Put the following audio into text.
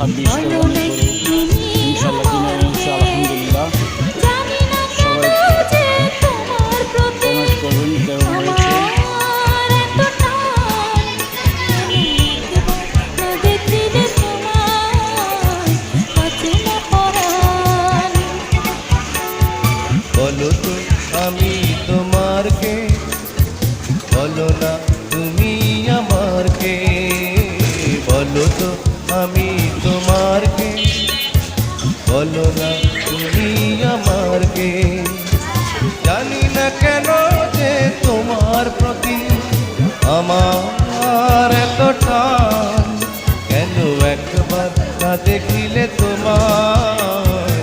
20 কোরবানি গরু ইনশাল্লাহ কিনে এনেছি আলহামদুলিল্লাহ। সবাই কমেন্ট করবেন কেমন হয়েছে। বলো তো আমি তোমার কে, বলো না তুমি আমার কে। বলো তো আমি তোমার কে, বলো না তুমি আমার কে। জানি না কেন যে তোমার প্রতি আমার এত টান, কেন একবার না দেখিলে তোমার।